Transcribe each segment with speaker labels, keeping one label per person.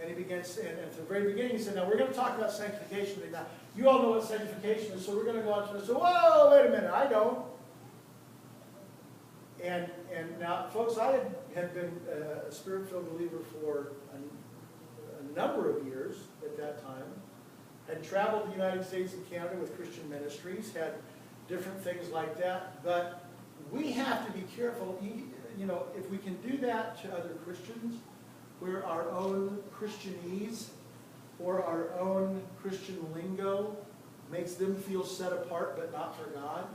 Speaker 1: And he begins, and at the very beginning, he said, now we're going to talk about sanctification. Now, you all know what sanctification is, so we're going to go on to it. So, whoa, wait a minute, I don't. And now, folks, I had been a Spirit-filled believer for a number of years at that time. Had traveled the United States and Canada with Christian ministries, had different things like that. But we have to be careful, you know, if we can do that to other Christians, where our own Christianese or our own Christian lingo makes them feel set apart but not for God.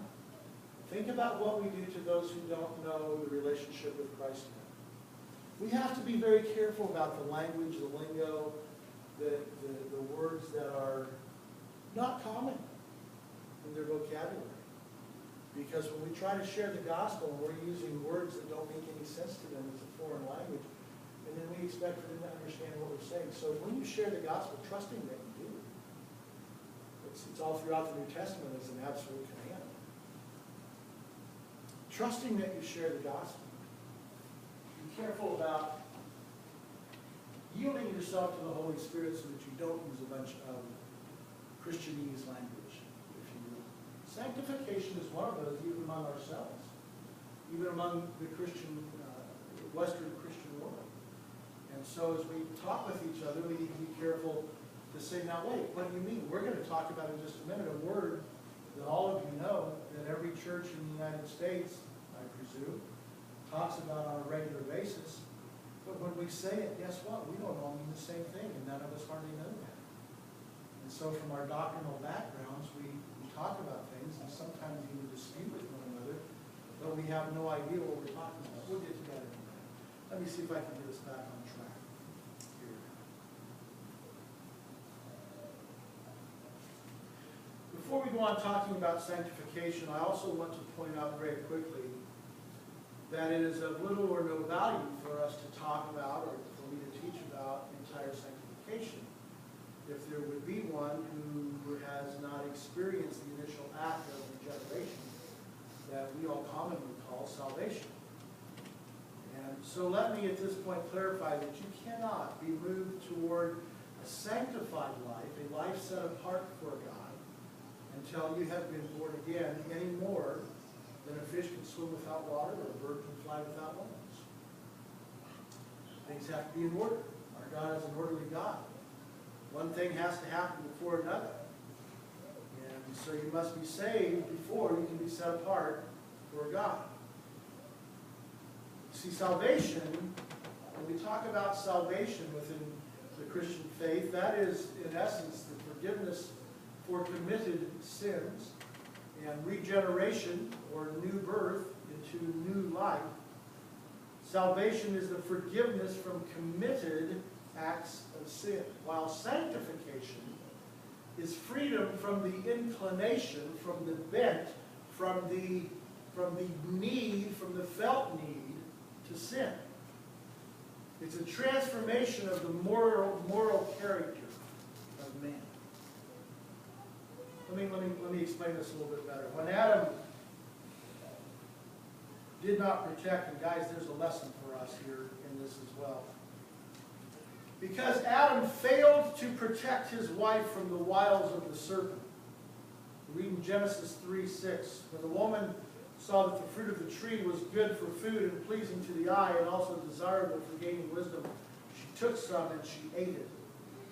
Speaker 1: Think about what we do to those who don't know the relationship with Christ yet. We have to be very careful about the language, the lingo, the words that are not common in their vocabulary. Because when we try to share the gospel and we're using words that don't make any sense to them as a foreign language, and then we expect for them to understand what we're saying. So when you share the gospel, trusting that you do. It's all throughout the New Testament as an absolute command. Trusting that you share the gospel. Be careful about yielding yourself to the Holy Spirit so that you don't use a bunch of Christianese language, if you will. Sanctification is one of those, even among ourselves, even among the Christian, Western Christian world. And so as we talk with each other, we need to be careful to say, now wait, what do you mean? We're going to talk about in just a minute a word that all of you know that every church in the United States, I presume, talks about on a regular basis. But when we say it, guess what? We don't all mean the same thing, and none of us hardly know that. And so from our doctrinal backgrounds, we talk about things, and sometimes even dispute with one another, but we have no idea what we're talking about. We'll get to that in a minute. Let me see if I can get us back on track here. Before we go on talking about sanctification, I also want to point out very quickly that it is of little or no value for us to talk about, or for me to teach about, entire sanctification if there would be one who has not experienced the initial act of regeneration that we all commonly call salvation. And so let me at this point clarify that you cannot be moved toward a sanctified life, a life set apart for God, until you have been born again any more than a fish can swim without water or a bird can fly without wings. Things have to be in order. Our God is an orderly God. One thing has to happen before another. And so you must be saved before you can be set apart for God. See, salvation, when we talk about salvation within the Christian faith, that is, in essence, the forgiveness for committed sins and regeneration, or new birth into new life. Salvation is the forgiveness from committed acts of sin, while sanctification is freedom from the inclination, from the bent, from the need, from the felt need to sin. It's a transformation of the moral character of man. Let me explain this a little bit better. When Adam did not protect, and guys, there's a lesson for us here in this as well. Because Adam failed to protect his wife from the wiles of the serpent. We read in Genesis 3:6, when the woman saw that the fruit of the tree was good for food and pleasing to the eye and also desirable for gaining wisdom, she took some and she ate it.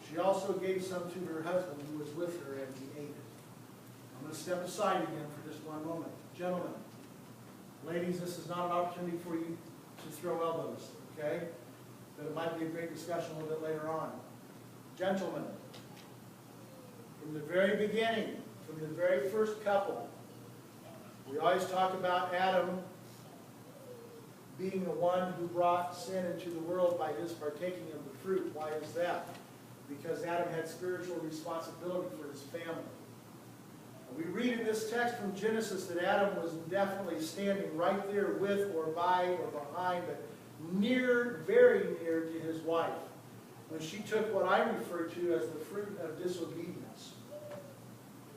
Speaker 1: She also gave some to her husband who was with her, and he ate it. I'm going to step aside again for just one moment. Gentlemen, ladies, this is not an opportunity for you to throw elbows, okay? But it might be a great discussion a little bit later on. Gentlemen, from the very beginning, from the very first couple, we always talk about Adam being the one who brought sin into the world by his partaking of the fruit. Why is that? Because Adam had spiritual responsibility for his family. We read in this text from Genesis that Adam was definitely standing right there with or by or behind, but near, very near to his wife, when she took what I refer to as the fruit of disobedience.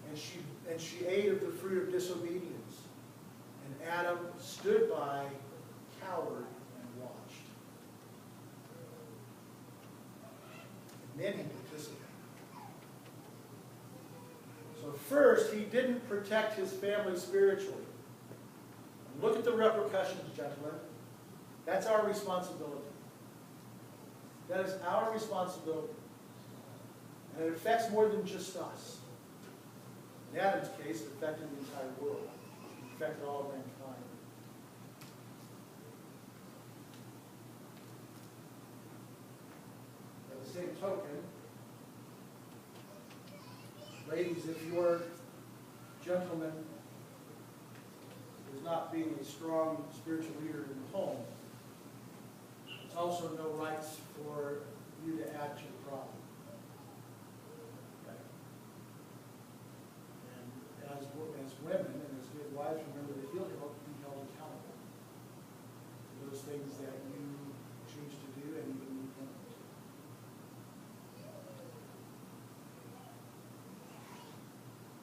Speaker 1: And she ate of the fruit of disobedience. And Adam stood by, cowered, and watched. many participate. So first, he didn't protect his family spiritually. Look at the repercussions, gentlemen. That's our responsibility. That is our responsibility. And it affects more than just us. In Adam's case, it affected the entire world. It affected all of mankind. By the same token, ladies, if your gentleman is not being a strong spiritual leader in the home, there's also no rights for you to add to the problem. Okay? And as women and as good wives, remember that he'll be held accountable for those things that you choose to do and even you don't.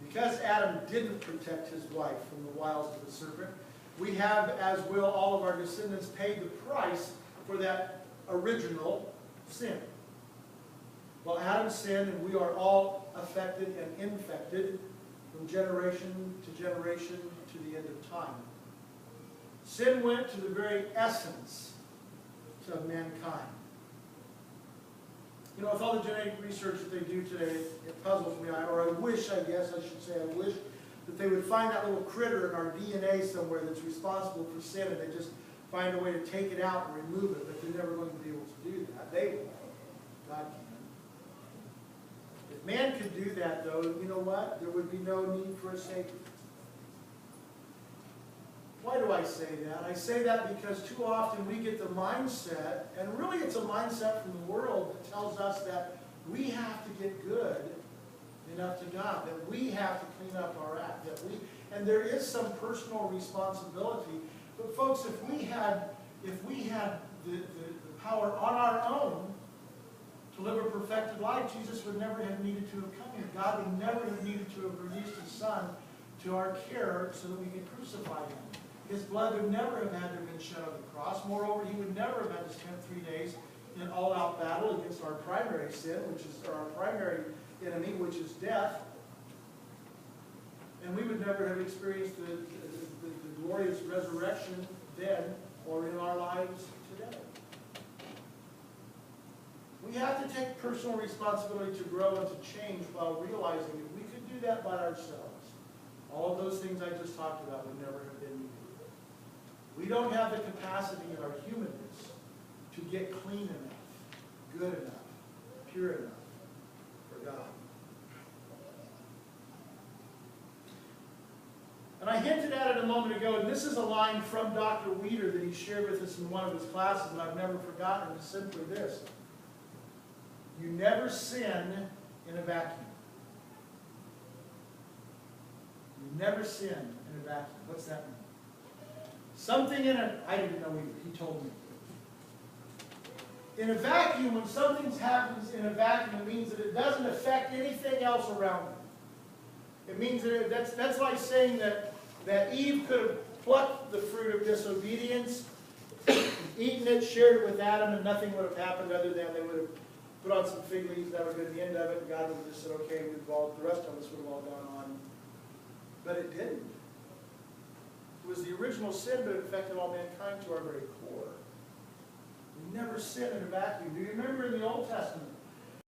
Speaker 1: Because Adam didn't protect his wife from the wiles of the serpent, we have, as will all of our descendants, paid the price for that original sin. Well, Adam sinned, and we are all affected and infected from generation to generation to the end of time. Sin went to the very essence of mankind. You know, with all the genetic research that they do today, it puzzles me, or I wish, I guess I should say, I wish that they would find that little critter in our DNA somewhere that's responsible for sin, and they just find a way to take it out and remove it, but they're never going to be able to do that. They will. God can. If man could do that, though, you know what? There would be no need for a Savior. Why do I say that? I say that because too often we get the mindset, and really it's a mindset from the world that tells us that we have to get good enough to God, that we have to clean up our act, and there is some personal responsibility. But folks, if we had the power on our own to live a perfected life, Jesus would never have needed to have come here. God would never have needed to have released His Son to our care so that we could crucify Him. His blood would never have had to have been shed on the cross. Moreover, He would never have had to spend 3 days in an all-out battle against our primary sin, our primary enemy, which is death. And we would never have experienced the glorious resurrection then or in our lives today. We have to take personal responsibility to grow and to change while realizing that we could do that by ourselves. All of those things I just talked about would never have been needed. We don't have the capacity in our humanness to get clean enough, good enough, pure enough for God. And I hinted at it a moment ago, and this is a line from Dr. Weeder that he shared with us in one of his classes, and I've never forgotten. It's simply this: you never sin in a vacuum. You never sin in a vacuum. What's that mean? Something in a, I didn't know either, he told me. In a vacuum, when something happens in a vacuum, it means that it doesn't affect anything else around it. It means that that's like saying that Eve could have plucked the fruit of disobedience, eaten it, shared it with Adam, and nothing would have happened other than they would have put on some fig leaves, that would have been the end of it, and God would have just said, okay, the rest of us would have all gone on. But it didn't. It was the original sin, but it affected all mankind to our very core. We never sin in a vacuum. Do you remember in the Old Testament,